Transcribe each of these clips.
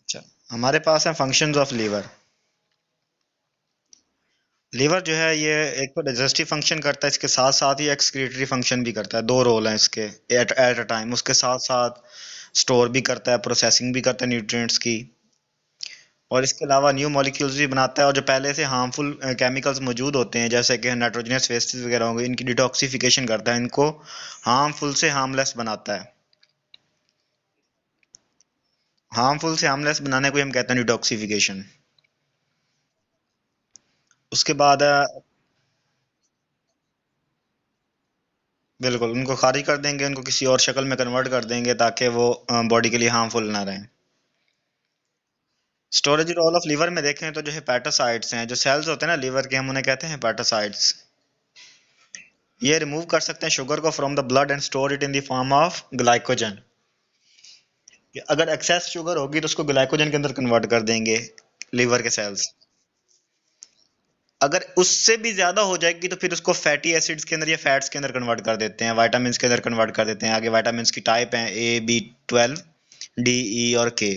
अच्छा, हमारे पास है फंक्शंस ऑफ लीवर। लीवर जो है ये एक तो डाइजेस्टिव फंक्शन करता है, इसके साथ साथ ही एक्सक्रीटरी फंक्शन भी करता है। दो रोल हैं इसके एट एट अ टाइम। उसके साथ साथ स्टोर भी करता है, प्रोसेसिंग भी करता है न्यूट्रिएंट्स की, और इसके अलावा न्यू मॉलिक्यूल्स भी बनाता है। और जो पहले से हार्मफुल केमिकल्स मौजूद होते हैं जैसे कि नाइट्रोजनस वेस्टेज वगैरह होंगे, इनकी डिटॉक्सिफिकेशन करता है, इनको हार्मफुल से हार्मलेस बनाता है। हार्मफुल से हार्मलेस बनाने को ही हम कहते हैं डिटॉक्सिफिकेशन। उसके बाद बिल्कुल उनको खारिज कर देंगे, उनको किसी और शक्ल में कन्वर्ट कर देंगे ताकि वो बॉडी के लिए हार्मफुल ना रहें। स्टोरेज रोल ऑफ लीवर में देखें तो जो हेपेटोसाइट्स हैं, जो सेल्स होते हैं ना लीवर के, हम उन्हें कहते हैं हेपेटोसाइट्स। ये रिमूव कर सकते हैं शुगर को from the blood and store it in the form of glycogen. अगर एक्सेस शुगर होगी तो उसको ग्लाइकोजन के अंदर कन्वर्ट कर देंगे लीवर के सेल्स। अगर उससे भी ज्यादा हो जाएगी तो फिर उसको फैटी एसिड्स के अंदर या फैट्स के अंदर कन्वर्ट कर देते हैं, विटामिन के अंदर कन्वर्ट कर देते हैं। आगे विटामिन की टाइप हैं A B12 D E और K।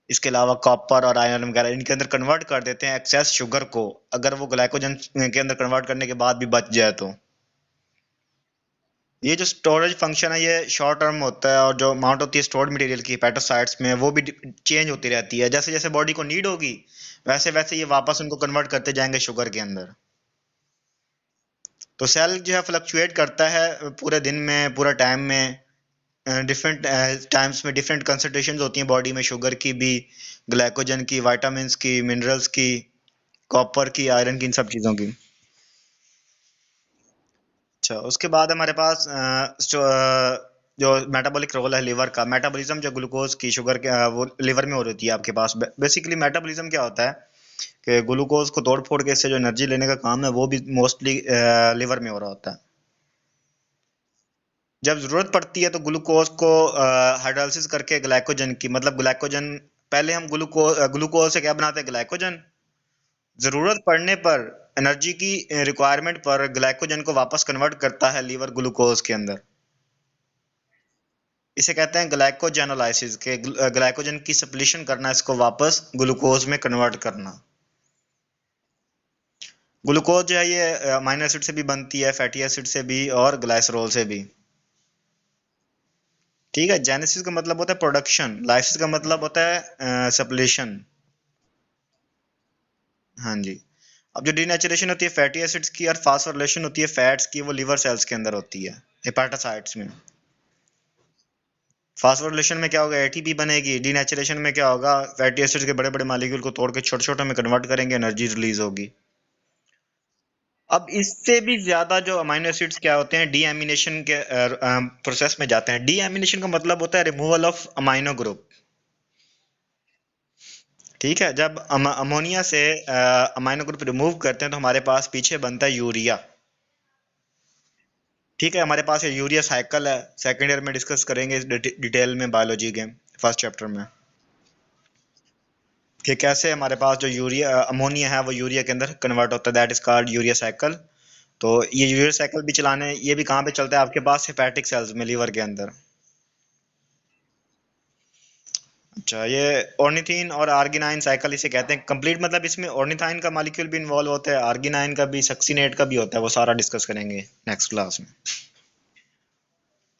इसके अलावा कॉपर और आयरन वगैरह इनके अंदर कन्वर्ट कर देते हैं एक्सेस शुगर को, अगर वो ग्लाइकोजन के अंदर कन्वर्ट करने के बाद भी बच जाए तो। ये जो स्टोरेज फंक्शन है ये शॉर्ट टर्म होता है, और जो अमाउंट होती है स्टोर्ड मटेरियल की हेपेटोसाइट्स में वो भी चेंज होती रहती है। जैसे जैसे बॉडी को नीड होगी वैसे वैसे ये वापस उनको कन्वर्ट करते जाएंगे शुगर के अंदर। तो सेल जो है फ्लक्चुएट करता है पूरे दिन में, पूरा टाइम में। डिफरेंट टाइम्स में डिफरेंट कंसंट्रेशन होती हैं बॉडी में, शुगर की भी, ग्लाइकोजन की, विटामिन्स की, मिनरल्स की, कॉपर की, आयरन की, इन सब चीज़ों की। अच्छा, उसके बाद हमारे पास जो मेटाबॉलिक रोल है लीवर का, मेटाबॉलिज्म जो ग्लूकोज की शुगर के वो लीवर में हो रही है आपके पास। बेसिकली मेटाबॉलिज्म क्या होता है कि ग्लूकोज को तोड़ फोड़ के इससे जो एनर्जी लेने का काम है वो भी मोस्टली लीवर में हो रहा होता है। जब जरूरत पड़ती है तो ग्लूकोज को हाइड्रोलाइसिस करके ग्लाइकोजन की, मतलब ग्लाइकोजन, पहले हम ग्लूकोज से क्या बनाते हैं, ग्लाइकोजन। जरूरत पड़ने पर, एनर्जी की रिक्वायरमेंट पर ग्लाइकोजन को वापस कन्वर्ट करता है लीवर ग्लूकोज के अंदर। इसे कहते हैं ग्लाइकोजेनोलाइसिस के, ग्लाइकोजन की सप्लीशन करना, इसको वापस ग्लूकोज में कन्वर्ट करना। ग्लूकोज जो है ये अमीनो एसिड से भी बनती है, फैटी एसिड से भी और ग्लाइसरोल से भी। ठीक है, जेनेसिस का मतलब होता है प्रोडक्शन, लाइसिस का मतलब होता है सप्लीशन। हाँ जी। अब जो डीनेचुरेशन होती है फैटी एसिड्स की और फास्फोरिलेशन होती है फैट्स की, वो लिवर सेल्स के अंदर होती है, हेपाटोसाइट्स में। फास्फोरिलेशन में क्या होगा, एटीपी बनेगी। डीनेचुरेशन में क्या होगा, फैटी एसिड्स के बड़े बड़े मॉलिक्यूल को तोड़ के छोटे छोटे में कन्वर्ट करेंगे, एनर्जी रिलीज होगी। अब इससे भी ज्यादा जो अमीनो एसिड्स क्या होते हैं, डीएमिनेशन के प्रोसेस में जाते हैं। डीएमिनेशन का मतलब होता है रिमूवल ऑफ अमीनो ग्रुप। ठीक है, जब अमोनिया से अमीनो ग्रुप रिमूव करते हैं तो हमारे पास पीछे बनता है यूरिया। ठीक है, हमारे पास ये यूरिया साइकिल है, सेकेंड ईयर में डिस्कस करेंगे इस डिटेल में बायोलॉजी के फर्स्ट चैप्टर में, कि कैसे हमारे पास जो यूरिया अमोनिया है वो यूरिया के अंदर कन्वर्ट होता है, that is called urea cycle. तो ये यूरिया साइकिल भी चलाने, ये भी कहाँ पे चलता है आपके पास, हेपेटिक सेल्स में, लीवर के अंदर। अच्छा, ये ऑर्निथीन और आर्गिनाइन साइकिल इसे कहते हैं कंप्लीट। मतलब इसमें ऑर्निथाइन का मॉलिक्यूल भी इन्वॉल्व होता है, आर्गिनाइन का भी, सक्सीनेट का भी होता है, वो सारा डिस्कस करेंगे नेक्स्ट क्लास में।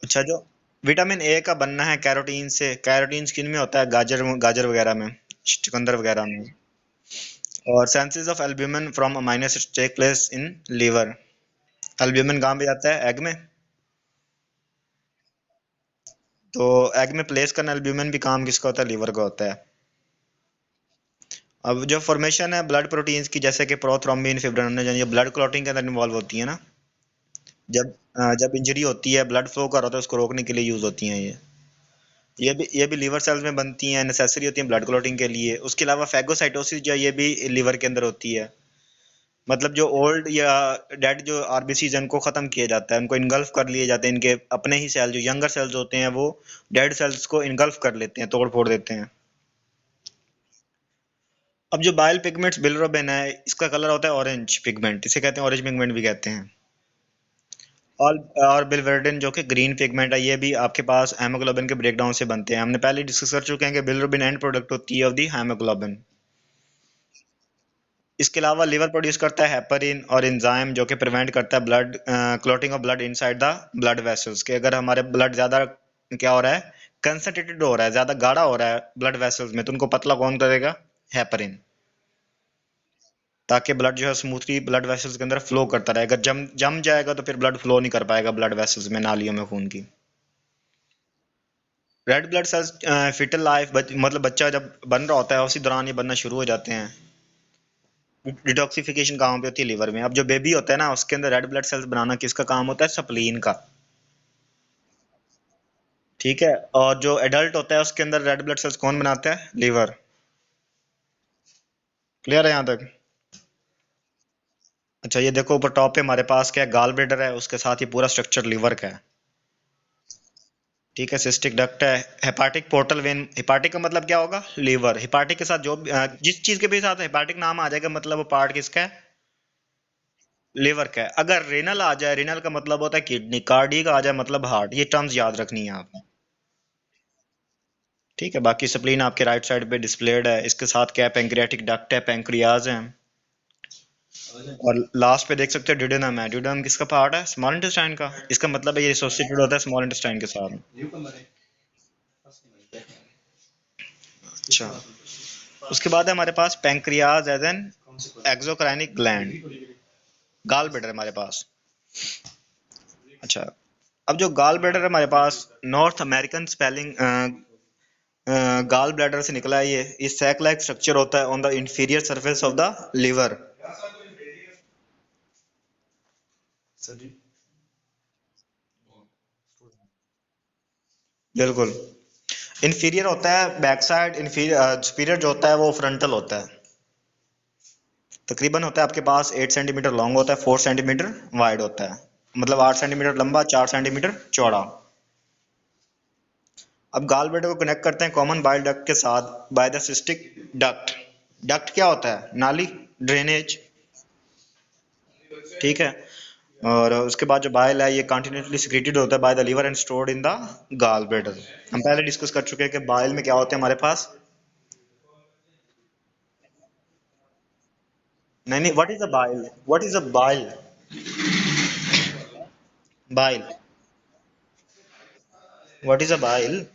अच्छा, जो विटामिन ए का बनना है कैरोटीन से, कैरोटीन स्किन में होता है, गाजर गाजर वगैरह में, चुकंदर वगैरह में। और synthesis of albumin from amino acids take place in liver. Albumin कहाँ पे जाता है, एग में। तो एग में प्लेस करना एल्ब्यूमिन भी काम किसका होता है, लीवर का होता है। अब जो फॉर्मेशन है ब्लड प्रोटीन्स की, जैसे कि प्रोथ्रोम्बिन, फिब्रिनोजन, ये ब्लड क्लॉटिंग के अंदर इन्वॉल्व होती है ना। जब इंजरी होती है, ब्लड फ्लो कर रहा होता है, उसको रोकने के लिए यूज होती हैं ये। ये भी लीवर सेल्स में बनती हैं, नेसेसरी होती हैं ब्लड क्लॉटिंग के लिए। उसके अलावा फैगोसाइटोसिस जो है, ये भी लीवर के अंदर होती है। मतलब जो ओल्ड या डेड जो आरबीसीज हैं उनको खत्म किया जाता है, उनको इनगल्फ कर लिए जाते हैं, इनके अपने ही सेल जो यंगर सेल्स होते हैं वो डेड सेल्स को इनगल्फ कर लेते हैं, तोड़ फोड़ देते हैं। अब जो बाइल पिगमेंट्स बिलिरुबिन है, इसका कलर होता है ऑरेंज पिगमेंट, इसे कहते हैं ऑरेंज पिगमेंट भी कहते हैं। और बिलिरुबिन जो कि ग्रीन पिगमेंट है, ये भी आपके पास हेमोग्लोबिन के ब्रेकडाउन से बनते हैं। हमने पहले डिस्कस कर चुके हैं कि बिलिरुबिन एंड प्रोडक्ट होती है ऑफ दी हेमोग्लोबिन। इसके अलावा लिवर प्रोड्यूस करता है हेपरिन और एंजाइम जो कि प्रिवेंट करता है blood clotting of blood inside the blood vessels, के अगर हमारे ब्लड ज्यादा क्या हो रहा है, कंसंट्रेटेड हो रहा है, ज्यादा गाढ़ा हो रहा है ब्लड वेसल्स में, तो उनको पतला कौन करेगा? हेपरिन। ताकि ब्लड जो है स्मूथली ब्लड वेसल्स के अंदर फ्लो करता रहे। अगर जम जम जाएगा तो फिर ब्लड फ्लो नहीं कर पाएगा ब्लड वेसल्स में, नालियों में खून की। Red blood cells fetal life मतलब बच्चा जब बन रहा होता है उसी दौरान ये बनना शुरू हो जाते हैं। डिटॉक्सिफिकेशन कहाँ पे होती है? लिवर में। अब जो बेबी होता है ना, उसके अंदर रेड ब्लड सेल्स बनाना किसका काम होता है? स्प्लीन का। ठीक है। और जो एडल्ट होता है उसके अंदर रेड ब्लड सेल्स कौन बनाता है? लीवर। क्लियर है यहाँ तक? अच्छा, ये देखो ऊपर टॉप पे हमारे पास क्या है, गाल ब्लेडर है, उसके साथ ये पूरा स्ट्रक्चर लीवर का है। ठीक है। सिस्टिक डक्ट है, हेपाटिक पोर्टल वेन। हेपाटिक का मतलब क्या होगा? लीवर। हेपाटिक के साथ जो जिस चीज के भी साथ हेपाटिक नाम आ जाएगा मतलब वो पार्ट किसका है? लीवर का है। अगर रेनल आ जाए, रेनल का मतलब होता है किडनी, कार्डियक आ जाए मतलब हार्ट। ये टर्म्स याद रखनी है आपने। ठीक है। बाकी स्प्लीन आपके राइट साइड पे डिस्प्लेड है, इसके साथ क्या है, पेंक्रियाटिक डक्ट है, पेंक्रियाज है। और लास्ट पे देख सकते हो ड्यूडेनम है। ड्यूडेनम किसका पार्ट है? स्मॉल इंटेस्टाइन का। इसका मतलब है ये एसोसिएटेड होता है स्मॉल इंटेस्टाइन के साथ। अच्छा। उसके बाद है हमारे पास pancreas as an exocrine gland. Gall bladder हमारे पास। अच्छा। अब जो गाल ब्लैडर है हमारे पास, North American spelling gall bladder से निकला है। ये सैक लाइक स्ट्रक्चर होता है on the inferior surface of the liver. बिल्कुल। इंफीरियर होता है बैक साइड, इंफीरियर सुपीरियर जो होता है वो फ्रंटल होता है। तकरीबन होता है आपके पास 8 सेंटीमीटर लॉन्ग होता है, 4 सेंटीमीटर वाइड होता है। मतलब 8 सेंटीमीटर लंबा, 4 सेंटीमीटर चौड़ा। अब गाल ब्लैडर को कनेक्ट करते हैं कॉमन बाइल डक्ट के साथ by the cystic duct. Duct क्या होता है? नाली, ड्रेनेज। ठीक है। और उसके बाद जो बाइल है ये कॉन्टिन्यूसली सिक्रेटेड होता है by the liver and stored in the gall bladder. हम पहले डिस्कस कर चुके हैं कि बाइल में क्या होते हैं हमारे पास। नहीं नहीं, what is a bile? What is a bile? Bile. What is a bile?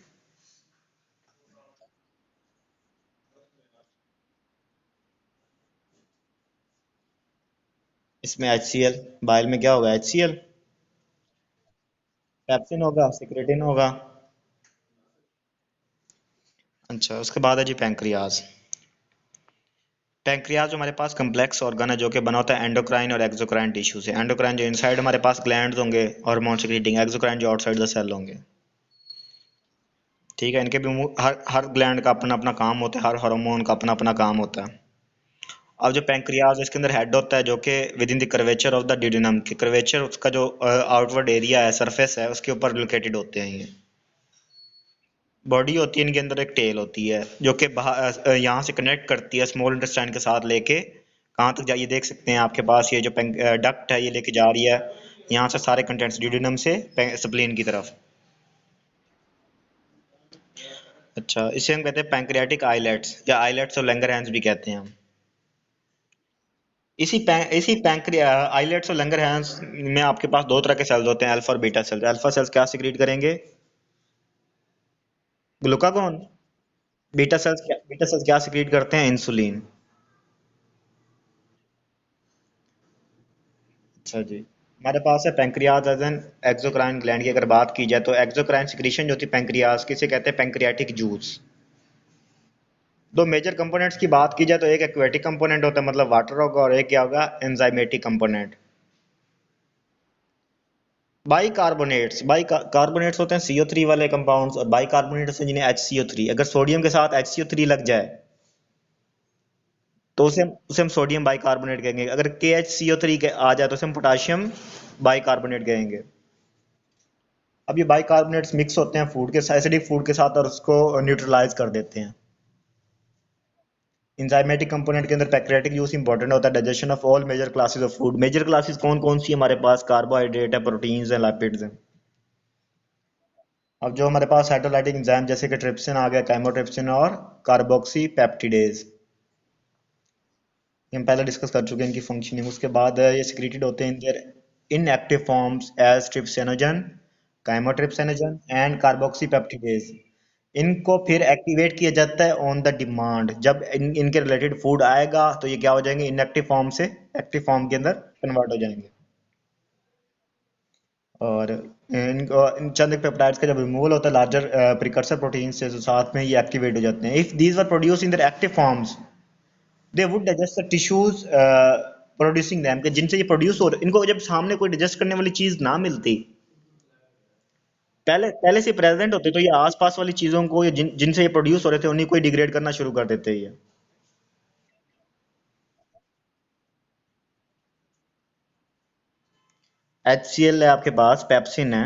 इसमें HCl। बाइल में क्या होगा? HCl। पेप्सिन होगा, सिक्रेटिन होगा। अच्छा, उसके बाद है जी पैंक्रियाज। पैंक्रियाज जो हमारे पास कम्प्लेक्स ऑर्गन है जो कि बना होता है एंडोक्राइन और एक्सोक्राइन टिश्यू से। एंडोक्राइन जो इनसाइड हमारे पास ग्लैंड्स होंगे हार्मोन सिक्रीटिंग, एक्सोक्राइन जो आउटसाइड द सेल होंगे। ठीक है। इनके भी हर हर ग्लैंड का अपना अपना काम होता है, हर हार्मोन का अपना अपना काम होता है। अब जो पैंक्रियाज है इसके अंदर हेड होता है जो कि with in the curvature of the duodenum, की कर्वेचर उसका जो आउटवर्ड एरिया है, सरफेस है, उसके ऊपर लोकेटेड होते हैं ये। बॉडी होती है इनके अंदर, एक टेल होती है जो कि यहाँ से कनेक्ट करती है स्मॉल इंटेस्टाइन के साथ, लेके कहाँ तक जाइए देख सकते हैं आपके पास ये जो डक्ट है ये लेके जा रही है यहाँ से सारे कंटेंट्स ड्यूडेनम से स्प्लीन की तरफ। अच्छा, इसे हम कहते हैं पैंक्रियाटिक आइलेट्स या आइलेट्स और लैंगरहैंस भी कहते हैं हम। इसी पैंक्रिया आइलेट्स और लैंगरहैंस में आपके पास दो तरह के सेल्स होते हैं, अल्फा और बीटा सेल्स। अल्फा सेल्स क्या सिक्रीट करेंगे? ग्लूकागॉन। बीटा सेल्स क्या सिक्रीट करते हैं? इंसुलिन। अच्छा जी। हमारे पास है pancreas as an exocrine gland की अगर बात की जाए तो एक्सोक्राइन सिक्रीशन जो होती है पैंक्रियाज की, इसे कहते हैं पैंक्रियाटिक जूस। दो मेजर कंपोनेंट्स की बात की जाए तो एक एक्वेटिक कंपोनेंट होता है मतलब वाटर होगा, और एक क्या होगा? Enzymatic component. बाई कार्बोनेट्स होते हैं CO3 वाले कंपाउंड्स, और बाई कार्बोनेट्स हैं जिन्हें HCO3। अगर सोडियम के साथ HCO3 लग जाए तो उसे हम सोडियम बाई कार्बोनेट कहेंगे। अगर KHCO3 के आ जाए तो उसे हम पोटाशियम बाई कार्बोनेट कहेंगे। अब ये बाई कार्बोनेट्स मिक्स होते हैं फूड के साथ, एसिडिक फूड के साथ, और उसको न्यूट्रलाइज कर देते हैं। इंजाइमेटिक कंपोनेंट के अंदर पैंक्रियाटिक जूस इंपॉर्टेंट होता है digestion of all major classes of food. Major classes कौन कौन सी हमारे पास? कार्बोहाइड्रेट है, प्रोटीन्स हैं, लिपिड्स हैं। अब जो हमारे पास हाइड्रोलाइटिक एंजाइम जैसे कि ट्रिप्सिन आ गया, काइमोट्रिप्सिन और कार्बोक्सी पेप्टिडेज, हम पहले डिस्कस कर चुके हैं इनकी फंक्शनिंग। उसके बाद ये सिक्रीटेड होते हैं in their inactive forms as trypsinogen, chymotrypsinogen and carboxypeptidase. इनको फिर एक्टिवेट किया जाता है ऑन द डिमांड। जब इनके रिलेटेड फूड आएगा तो ये क्या हो जाएंगे, इनएक्टिव फॉर्म से एक्टिव फॉर्म के अंदर कन्वर्ट हो जाएंगे। और इन चंद पेप्टाइड्स का जब रिमूवल होता है लार्जर प्रिकर्सर प्रोटीन से, तो साथ में ये एक्टिवेट हो जाते हैं। If these were produce in their active forms they would digest the tissues producing them, कि जिनसे ये प्रोड्यूस हो रहे, इनको जब सामने कोई डाइजेस्ट करने वाली चीज ना मिलती, पहले पहले से प्रेजेंट होते, तो ये आसपास वाली चीजों को, या जिनसे ये प्रोड्यूस हो रहे थे, उन्हीं को डिग्रेड करना शुरू कर देते ये। HCl है आपके पास, पेप्सिन है,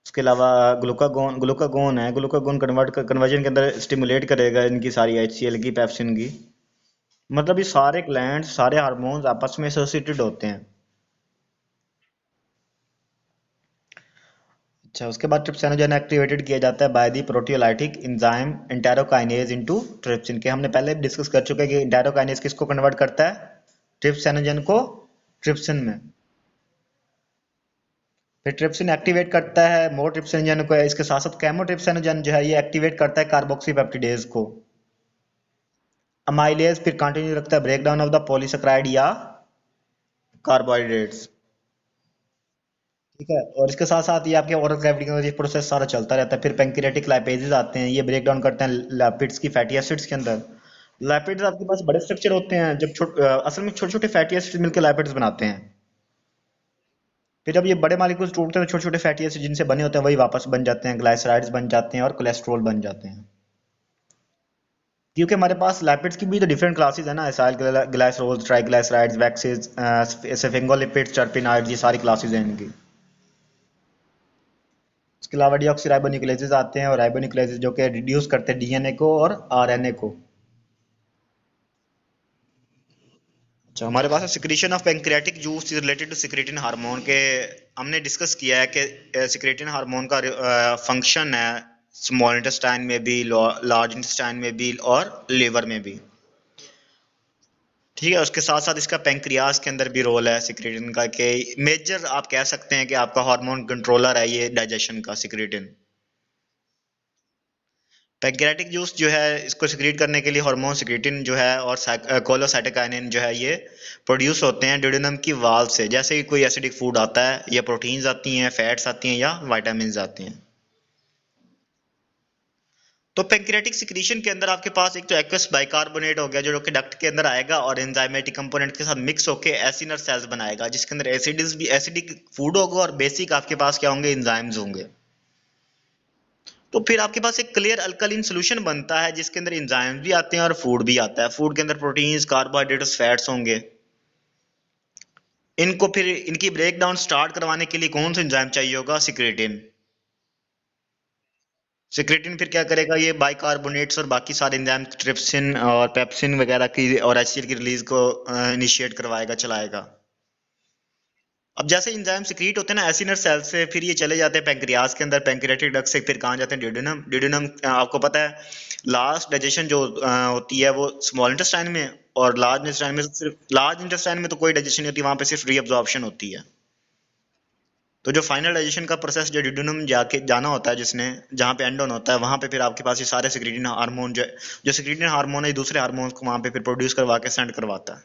उसके अलावा ग्लूकागोन, ग्लूकागोन है। ग्लूकागोन कन्वर्जन के अंदर स्टिमुलेट करेगा इनकी सारी HCl की, पेप्सिन की। मतलब ये सारे ग्लैंड, सारे हार्मोन्स आपस में एसोसिएटेड होते हैं। अच्छा, उसके बाद ट्रिप्सिनोजन एक्टिवेटेड किया जाता है by the proteolytic enzyme enterokinase into trypsin, के हमने पहले डिस्कस कर चुके हैं कि एंटेरोकाइनेज किसको कन्वर्ट करता है, ट्रिप्सिनोजन को ट्रिप्सिन में। फिर ट्रिप्सिन एक्टिवेट करता है मोर ट्रिप्सिनोजन को, इसके साथ साथ कैमोट्रिप्सिनोजन जो है ये एक्टिवेट करता है कार्बोक्सीपेप्टिडेज को। अमाइलेज फिर कंटिन्यू रखता है break down of the polysaccharide या कार्बोहाइड्रेट्स। ठीक है, और इसके साथ साथ ये आपके ओरल कैविटी के अंदर ये प्रोसेस सारा चलता रहता है। फिर पैंक्रियाटिक लाइपेजेस आते हैं, ये ब्रेक डाउन करते हैं लिपिड्स की, फैटी एसिड्स के अंदर। लिपिड्स आपके पास बड़े स्ट्रक्चर होते हैं, जब असल में छोटे छोटे फैटी एसिड्स मिलकर लिपिड्स बनाते हैं। फिर जब ये बड़े मॉलिक्यूल्स टूटते हैं तो छोटे छोटे फैटी एसिड जिनसे बने होते हैं वही वापस बन जाते हैं, ग्लाइसराइड्स बन जाते हैं और कोलेस्ट्रॉल बन जाते हैं। क्योंकि हमारे पास लिपिड्स की भी तो डिफरेंट क्लासेस है ना, acyl glycerols, triglycerides, waxes, sphingolipids, टर्पेनाइड्स, ये सारी क्लासेस हैं इनकी। इसके अलावा डीऑक्सीराइबोन्यूक्लियेजेस आते हैं, और राइबोन्यूक्लियेजेस जो कि रिड्यूस करते हैं डीएनए को और आरएनए को। अच्छा, हमारे पास secretion of pancreatic juice is related to secretin hormone के। हमने डिस्कस किया है कि सिक्रेटिन हार्मोन का फंक्शन है स्मॉल इंटेस्टाइन में भी, लार्ज इंटेस्टाइन में भी और लिवर में भी। ठीक है, उसके साथ साथ इसका पैंक्रियास के अंदर भी रोल है सिक्रेटिन का, कि मेजर आप कह सकते हैं कि आपका हार्मोन कंट्रोलर है ये डाइजेशन का, सिक्रेटिन। पैंक्रियाटिक जूस जो है इसको सिक्रीट करने के लिए हार्मोन सिक्रेटिन जो है और कोलोसाइटोकाइनिन जो है ये प्रोड्यूस होते हैं ड्यूडेनम की वाल से। जैसे कि कोई एसिडिक फूड आता है, या प्रोटीन्स आती हैं, फैट्स आती हैं, या विटामिन्स आती हैं। तो पैंक्रियाटिक सिक्रीशन के अंदर आपके पास एक तो एक्वस बाइकार्बोनेट हो गया जो कि डक्ट के अंदर आएगा और एंजाइमेटिक कंपोनेंट के साथ मिक्स होकर एसिनर सेल्स बनाएगा, जिसके अंदर एसिड्स भी, एसिडिक फूड होगा और बेसिक आपके पास क्या होंगे, एंजाइम्स होंगे। तो फिर आपके पास एक क्लियर अल्कलीन सोल्यूशन बनता है जिसके अंदर एंजाइम्स भी आते हैं और फूड भी आता है। फूड के अंदर प्रोटीन्स, कार्बोहाइड्रेट्स, फैट्स होंगे। इनको फिर इनकी ब्रेक डाउन स्टार्ट करवाने के लिए कौन सा एंजाइम चाहिए होगा, सिक्रेटिन। सिक्रेटिन फिर क्या करेगा, ये बाइकार्बोनेट्स और बाकी सारे एंजाइम ट्रिप्सिन और पेप्सिन वगैरह की और HCl की रिलीज को इनिशिएट करवाएगा, चलाएगा। अब जैसे एंजाइम सिक्रीट होते हैं ना एसिनर सेल से, फिर ये चले जाते हैं पैंक्रियाज के अंदर, पैंक्रियाटिक डक्ट से फिर कहाँ जाते हैं, ड्यूडेनम। ड्यूडेनम आपको पता है लास्ट डाइजेशन जो होती है वो स्मॉल इंटेस्टाइन में, और लार्ज इंटेस्टाइन में सिर्फ, लार्ज इंटेस्टाइन में तो कोई डाइजेशन नहीं होती, वहां पे सिर्फ रीअब्जॉर्प्शन होती है। तो जो फाइनल डाइजेशन का प्रोसेस जो ड्यूडेनम जाके जाना होता है, जिसने जहाँ पे एंड ऑन होता है, वहां पे फिर आपके पास ये सारे सिक्रीटिन हार्मोन जो सिक्रीटिन हार्मोन है दूसरे हार्मोन्स को वहां पे फिर प्रोड्यूस करवा के सेंड करवाता है।